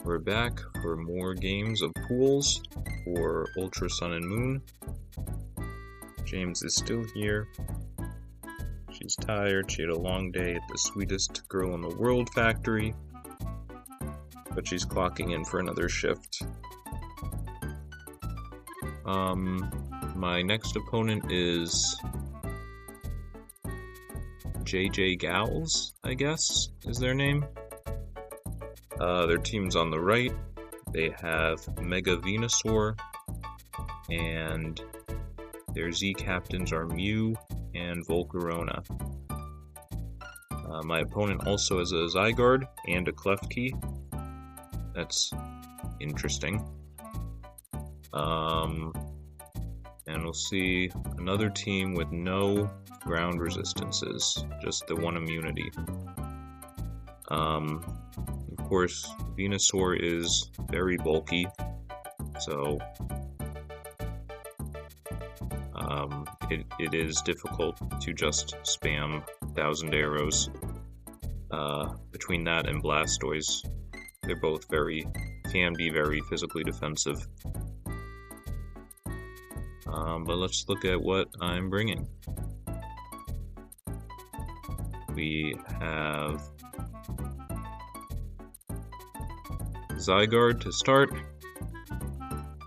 We're back for more games of pools for Ultra Sun and Moon. James is still here. She's tired. She had a long day at the sweetest girl in the world factory, but she's clocking in for another shift. My next opponent is jjgalz, I guess, is their name. Their team's on the right. They have Mega Venusaur, and their Z captains are Mew and Volcarona. My opponent also has a Zygarde and a Klefki. That's interesting. And we'll see another team with no ground resistances, just the one immunity. Of course, Venusaur is very bulky, so it is difficult to just spam 1,000 arrows. Between that and Blastoise, they're both can be very physically defensive. But let's look at what I'm bringing. We have Zygarde to start.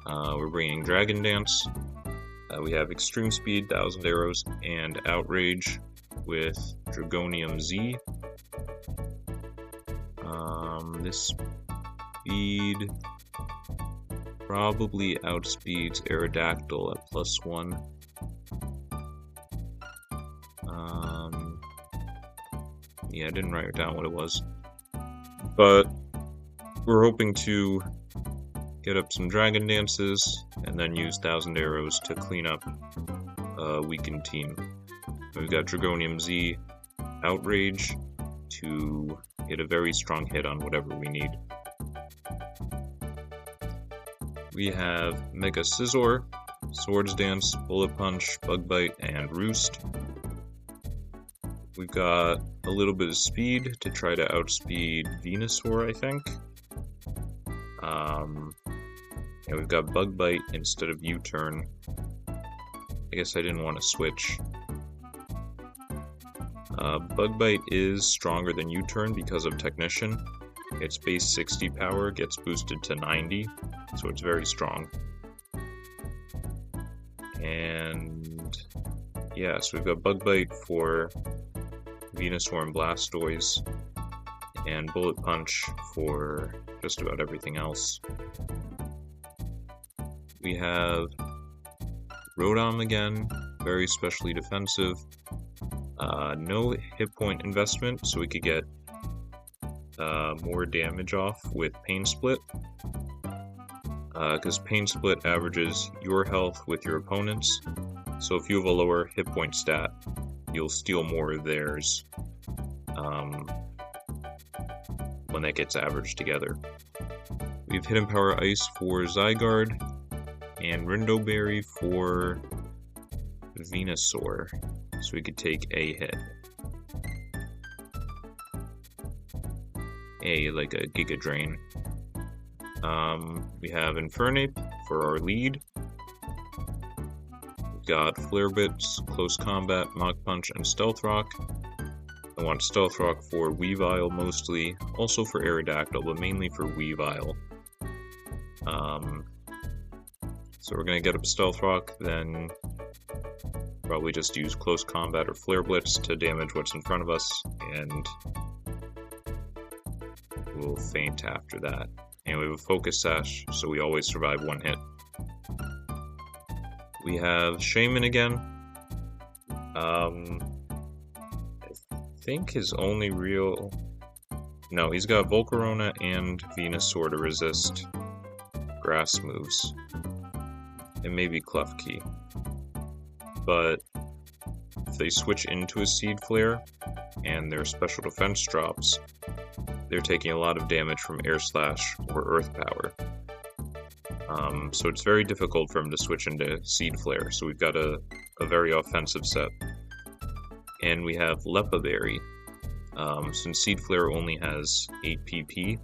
We're bringing Dragon Dance. We have Extreme Speed, 1,000 Arrows, and Outrage with Dragonium Z. This speed probably outspeeds Aerodactyl at +1. Yeah, I didn't write down what it was. But we're hoping to get up some Dragon Dances and then use 1,000 Arrows to clean up a weakened team. We've got Dragonium Z, Outrage to get a very strong hit on whatever we need. We have Mega Scizor, Swords Dance, Bullet Punch, Bug Bite, and Roost. We've got a little bit of speed to try to outspeed Venusaur, I think. And we've got Bug Bite instead of U-Turn. I guess I didn't want to switch. Bug Bite is stronger than U-Turn because of Technician. Its base 60 power gets boosted to 90, so it's very strong. And yeah, so we've got Bug Bite for Venusaur and Blastoise, and Bullet Punch for just about everything else. We have Rotom again, very specially defensive. No hit point investment, so we could get more damage off with Pain Split. Because Pain Split averages your health with your opponent's, so if you have a lower hit point stat, you'll steal more of theirs when that gets averaged together. We have Hidden Power Ice for Zygarde, and Rindo Berry for Venusaur, so we could take a hit. Like a Giga Drain. We have Infernape for our lead. We've got Flare Blitz, Close Combat, Mach Punch, and Stealth Rock. I want Stealth Rock for Weavile mostly, also for Aerodactyl, but mainly for Weavile. So we're going to get up Stealth Rock, then probably just use Close Combat or Flare Blitz to damage what's in front of us, and we'll faint after that. And we have a Focus Sash, so we always survive one hit. We have Shaman again. I think his only real... No, he's got Volcarona and Venusaur to resist grass moves. And maybe Klefki. But if they switch into a Seed Flare and their special defense drops, they're taking a lot of damage from Air Slash or Earth Power. So it's very difficult for him to switch into Seed Flare, so we've got a very offensive set. And we have Lepa Berry. Since Seed Flare only has 8 PP,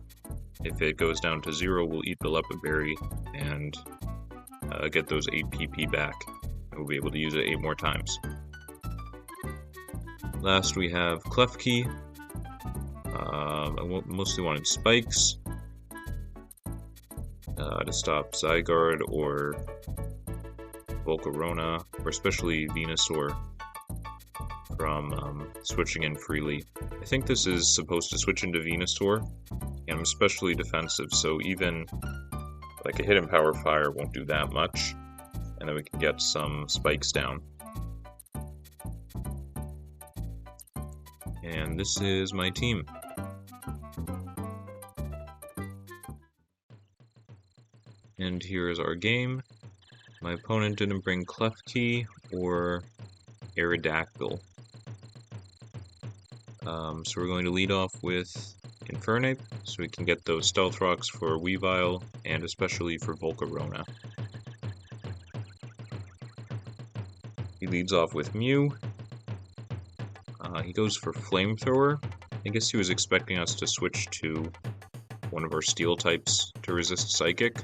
If it goes down to 0, we'll eat the Leopard Berry and get those 8 PP back. We'll be able to use it 8 more times. Last we have Klefki. I mostly wanted spikes to stop Zygarde or Volcarona, or especially Venusaur, from switching in freely. I think this is supposed to switch into Venusaur, and I'm especially defensive, so even like a hidden power fire won't do that much, and then we can get some spikes down. And this is my team. And here is our game. My opponent didn't bring Klefki or Aerodactyl. So we're going to lead off with Infernape, so we can get those Stealth Rocks for Weavile, and especially for Volcarona. He leads off with Mew. He goes for Flamethrower. I guess he was expecting us to switch to one of our Steel types to resist Psychic.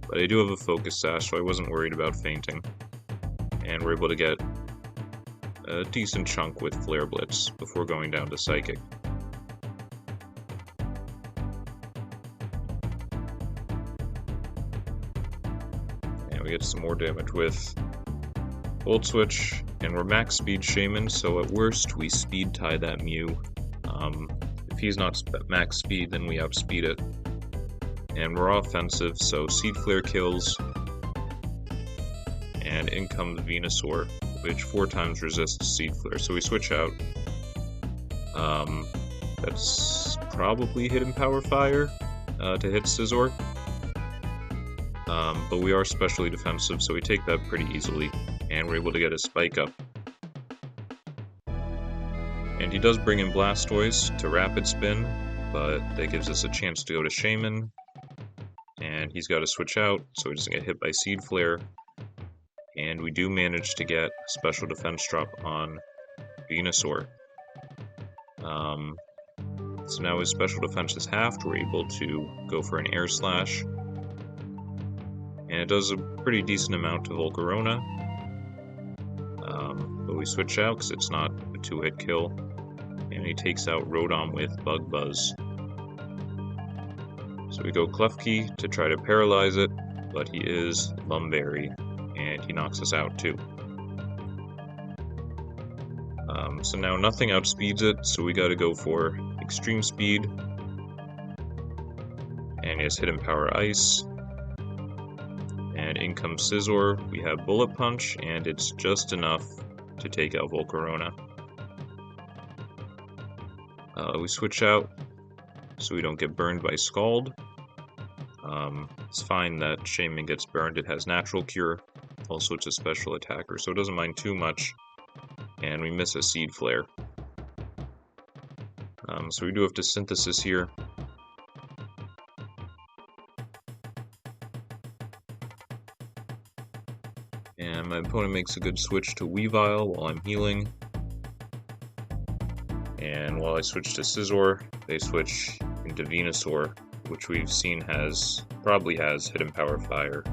But I do have a Focus Sash, so I wasn't worried about fainting. And we're able to get a decent chunk with Flare Blitz before going down to Psychic. And we get some more damage with Volt Switch, and we're max speed Shaman, so at worst we speed tie that Mew. If he's not max speed, then we outspeed it. And we're offensive, so Seed Flare kills, and in comes Venusaur, which 4 times resists Seed Flare, so we switch out. That's probably Hidden Power Fire to hit Scizor, but we are specially defensive, so we take that pretty easily, and we're able to get a Spike up. And he does bring in Blastoise to Rapid Spin, but that gives us a chance to go to Shaman, and he's got to switch out so he doesn't get hit by Seed Flare. And we do manage to get a special defense drop on Venusaur. So now his special defense is halved, we're able to go for an Air Slash. And it does a pretty decent amount to Volcarona. But we switch out because it's not a 2-hit kill. And he takes out Rotom with Bug Buzz. So we go Klefki to try to paralyze it, but he is Lumberry, and he knocks us out too. So now nothing outspeeds it, so we gotta go for Extreme Speed. And he has Hidden Power Ice. And in comes Scizor, we have Bullet Punch, and it's just enough to take out Volcarona. We switch out so we don't get burned by Scald. It's fine that Shaman gets burned, it has Natural Cure. Also, it's a special attacker, so it doesn't mind too much. And we miss a Seed Flare. So we do have to Synthesis here. And my opponent makes a good switch to Weavile while I'm healing. And while I switch to Scizor, they switch into Venusaur, which we've seen probably has Hidden Power Fire.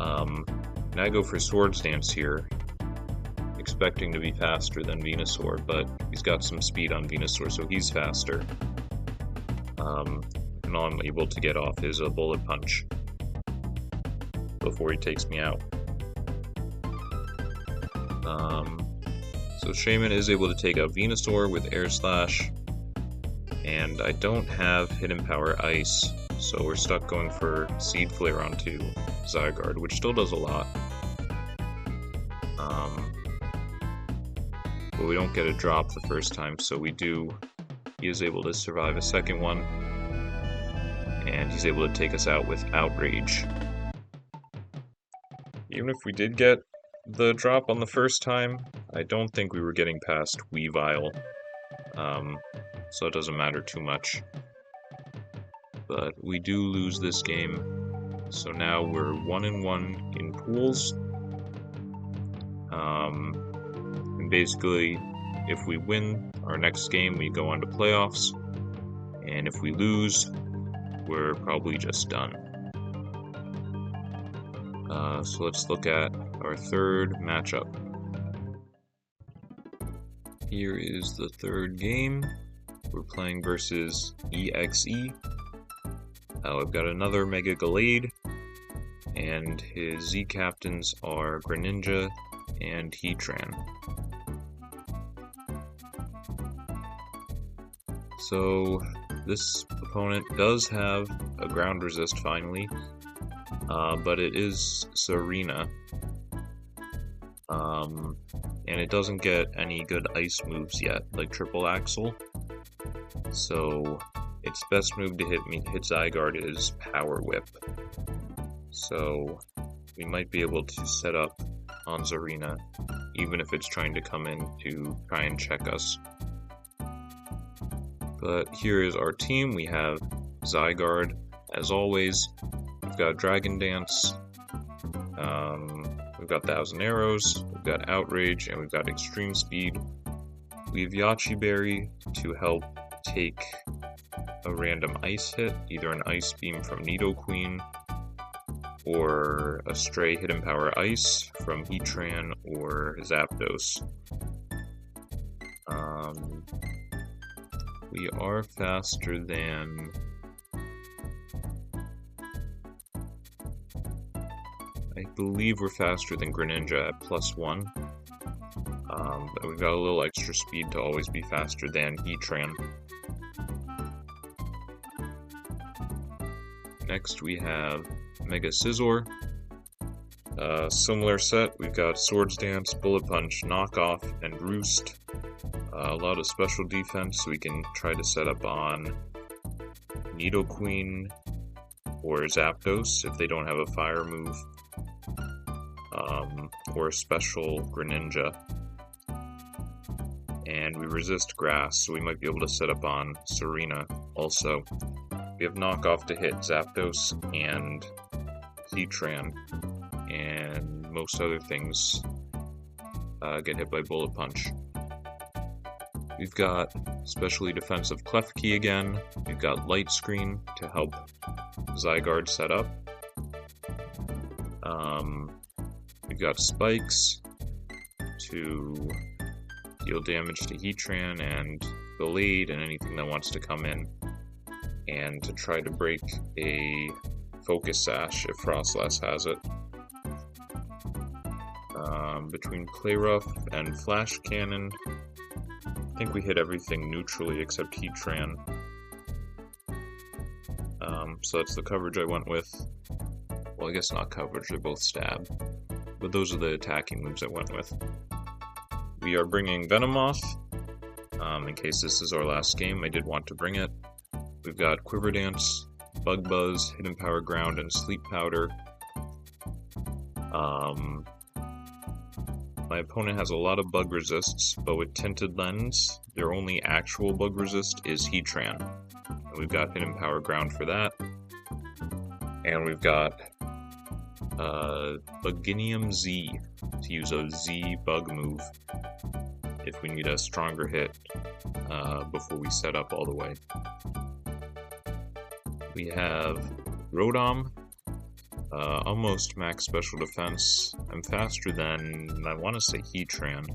And I go for Swords Dance here, expecting to be faster than Venusaur, but he's got some speed on Venusaur, so he's faster. And all I'm able to get off is a Bullet Punch before he takes me out. So Shaman is able to take out Venusaur with Air Slash, and I don't have Hidden Power Ice, so we're stuck going for Seed Flare onto Zygarde, which still does a lot. But we don't get a drop the first time, so he is able to survive a second one, and he's able to take us out with Outrage. Even if we did get the drop on the first time, I don't think we were getting past Weavile, so it doesn't matter too much. But we do lose this game, so now we're 1-1 in pools. And basically, if we win our next game, we go on to playoffs. And if we lose, we're probably just done. So let's look at our third matchup. Here is the third game. We're playing versus EXE. We've got another Mega Gallade, and his Z captains are Greninja and Heatran. So this opponent does have a ground resist finally, but it is Serena, and it doesn't get any good ice moves yet, like Triple Axle. So its best move to hit Zygarde is Power Whip. So we might be able to set up on Serena, even if it's trying to come in to try and check us. But here is our team. We have Zygarde, as always. We've got Dragon Dance. We've got Thousand Arrows. We've got Outrage, and we've got Extreme Speed. We have Yachi Berry to help take a random ice hit, either an Ice Beam from Nidoqueen, or a stray Hidden Power Ice from Heatran or Zapdos. We are faster than... I believe we're faster than Greninja at +1. But we've got a little extra speed to always be faster than Heatran. Next we have Mega Scizor. Similar set, we've got Swords Dance, Bullet Punch, Knockoff, and Roost. A lot of special defense, so we can try to set up on Nidoqueen or Zapdos if they don't have a fire move, or a special Greninja. And we resist grass, so we might be able to set up on Serena also. We have Knockoff to hit Zapdos and Heatran, and most other things get hit by Bullet Punch. We've got specially defensive Klefki again. We've got Light Screen to help Zygarde set up. We've got Spikes to deal damage to Heatran and Gallade and anything that wants to come in, and to try to break a Focus Sash if Frostlass has it. Between Play Rough and Flash Cannon, I think we hit everything neutrally except Heatran. So that's the coverage I went with. Well, I guess not coverage, they're both stab. But those are the attacking moves I went with. We are bringing Venomoth. In case this is our last game, I did want to bring it. We've got Quiver Dance, Bug Buzz, Hidden Power Ground, and Sleep Powder. My opponent has a lot of bug resists, but with Tinted Lens, their only actual bug resist is Heatran. And we've got Hidden Power Ground for that. And we've got Buginium Z to use a Z bug move if we need a stronger hit before we set up all the way. We have Rotom, almost max special defense. I'm faster than, I want to say, Heatran.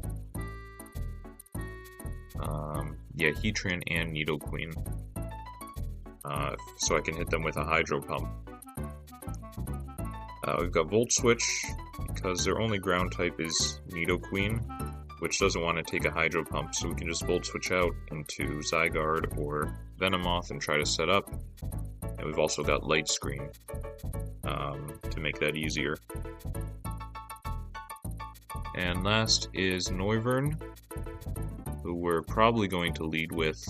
Yeah, Heatran and Nidoqueen. So I can hit them with a Hydro Pump. We've got Volt Switch, because their only ground type is Nidoqueen, which doesn't want to take a Hydro Pump, so we can just Volt Switch out into Zygarde or Venomoth and try to set up. And we've also got Light Screen to make that easier. And last is Noivern, who we're probably going to lead with.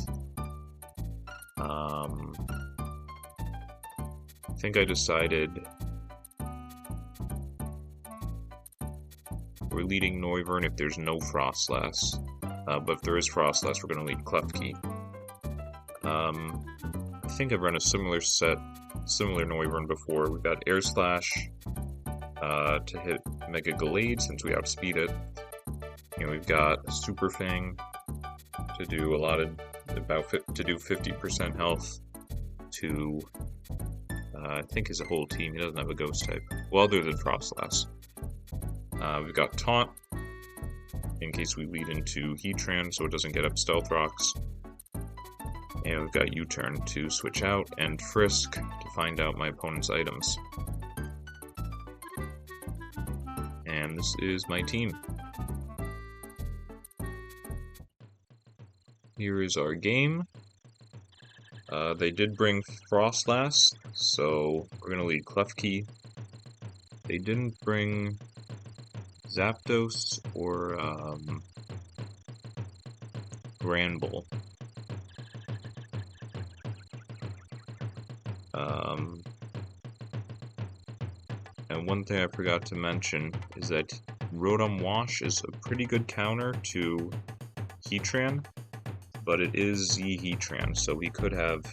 I think I decided we're leading Noivern if there's no Frostlass, but if there is Frostlass, we're going to lead Klefki. I think I've run a similar Noivern before. We've got Air Slash to hit Mega Gallade since we outspeed it. And we've got Super Fang to do a lot of to do 50% health to, I think his whole team. He doesn't have a ghost type. Well, other than Frostlass. We've got Taunt, in case we lead into Heatran so it doesn't get up Stealth Rocks. And we've got U-Turn to switch out, and Frisk to find out my opponent's items. And this is my team. Here is our game. They did bring Frostlass, so we're going to lead Klefki. They didn't bring Zapdos or Granbull. And one thing I forgot to mention is that Rotom Wash is a pretty good counter to Heatran, but it is Z Heatran, so we could have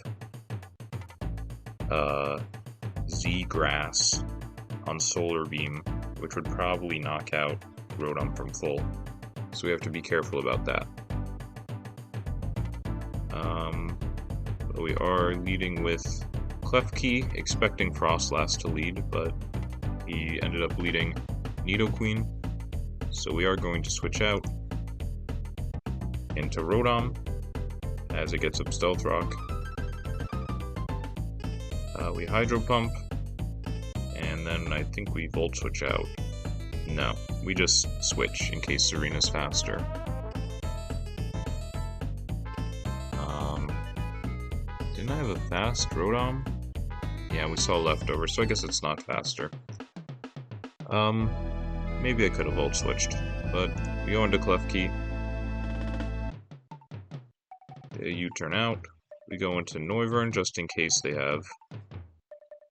Z Grass on Solar Beam, which would probably knock out Rotom from full. So we have to be careful about that. But we are leading with Klefki, expecting Frostlass to lead, but he ended up leading Nidoqueen. So we are going to switch out into Rotom as it gets up Stealth Rock. We Hydro Pump, and then I think we Volt Switch out. No, we just switch in case Serena's faster. Didn't I have a fast Rotom? Yeah, we saw Leftover, so I guess it's not faster. Maybe I could have Volt Switched, but we go into Klefki. They U-turn out. We go into Noivern just in case they have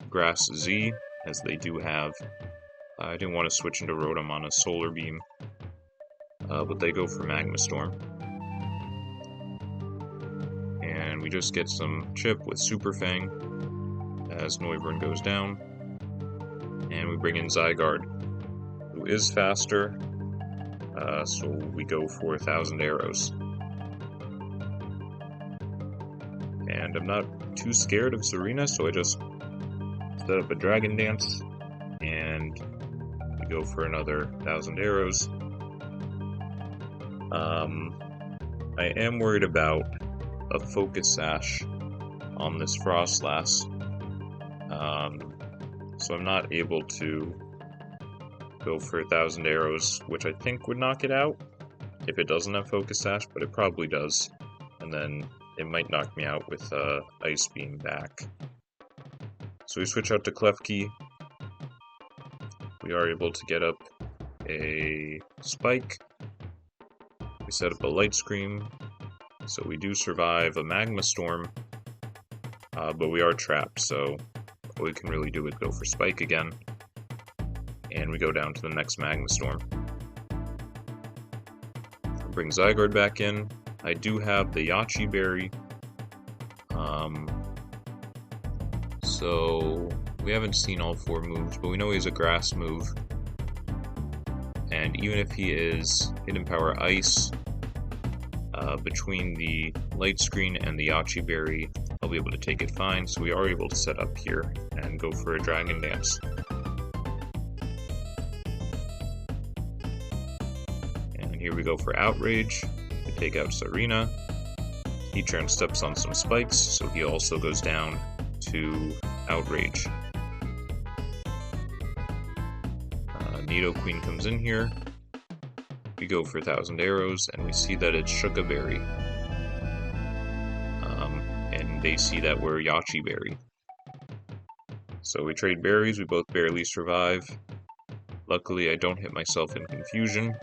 Grass Z, as they do have. I didn't want to switch into Rotom on a Solar Beam, but they go for Magma Storm. And we just get some chip with Super Fang as Noivern goes down. And we bring in Zygarde, who is faster, so we go for 1,000 Arrows. And I'm not too scared of Serena, so I just set up a Dragon Dance, and we go for another 1,000 Arrows. I am worried about a Focus Sash on this Frostlass, so I'm not able to go for 1,000 Arrows, which I think would knock it out if it doesn't have Focus Sash, but it probably does, and then it might knock me out with Ice Beam back. So we switch out to Klefki. We are able to get up a Spike. We set up a Light Scream, so we do survive a Magma Storm, but we are trapped, so all we can really do is go for Spike again, and we go down to the next Magma Storm. Bring Zygarde back in. I do have the Yachi Berry, so we haven't seen all 4 moves, but we know he's a Grass move, and even if he is Hidden Power Ice, between the Light Screen and the Yachi Berry, I'll be able to take it fine, so we are able to set up here and go for a Dragon Dance. And here we go for Outrage. We take out Serena. Heatran steps on some spikes, so he also goes down to Outrage. Nidoqueen comes in here. We go for 1,000 Arrows, and we see that it's Shuka Berry. And they see that we're Yachi Berry. So we trade berries, we both barely survive. Luckily, I don't hit myself in Confusion.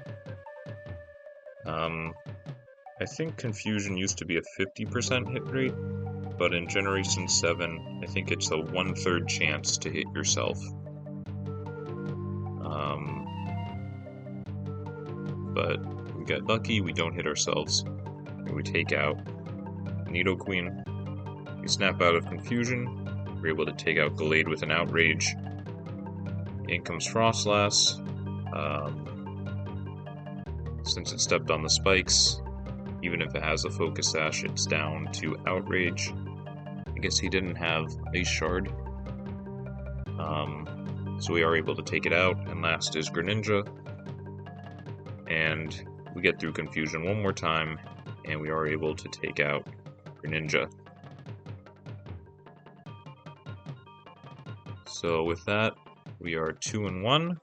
I think Confusion used to be a 50% hit rate, but in Generation 7, I think it's a 1/3 chance to hit yourself. But we get lucky, we don't hit ourselves, and we take out Nidoqueen. We snap out of Confusion, we're able to take out Gallade with an Outrage. In comes Frostlass. Since it stepped on the spikes, Even if it has a Focus Sash, it's down to Outrage. I guess he didn't have Ice Shard. So we are able to take it out, and last is Greninja. And we get through Confusion one more time, and we are able to take out Greninja. So with that, we are 2-1,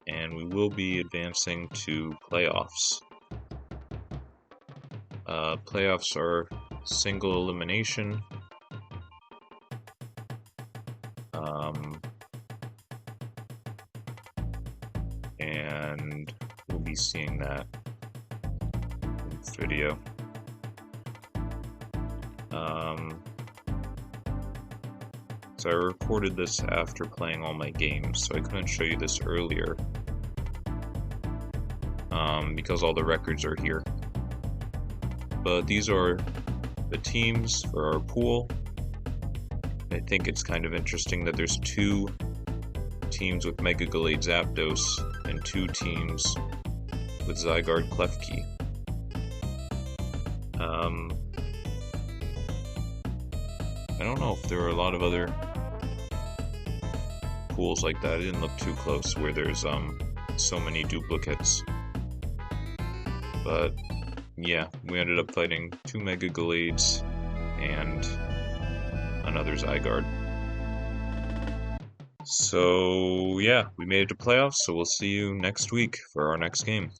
and we will be advancing to playoffs. Playoffs are single elimination. And we'll be seeing that in this video. So I recorded this after playing all my games, so I couldn't show you this earlier. Because all the records are here. But these are the teams for our pool. I think it's kind of interesting that there's 2 teams with Mega Gallade Zapdos and 2 teams with Zygarde Klefki. I don't know if there are a lot of other pools like that. I didn't look too close where there's so many duplicates. But yeah, we ended up fighting 2 Mega Gallades and another Zygarde. So yeah, we made it to playoffs, so we'll see you next week for our next game.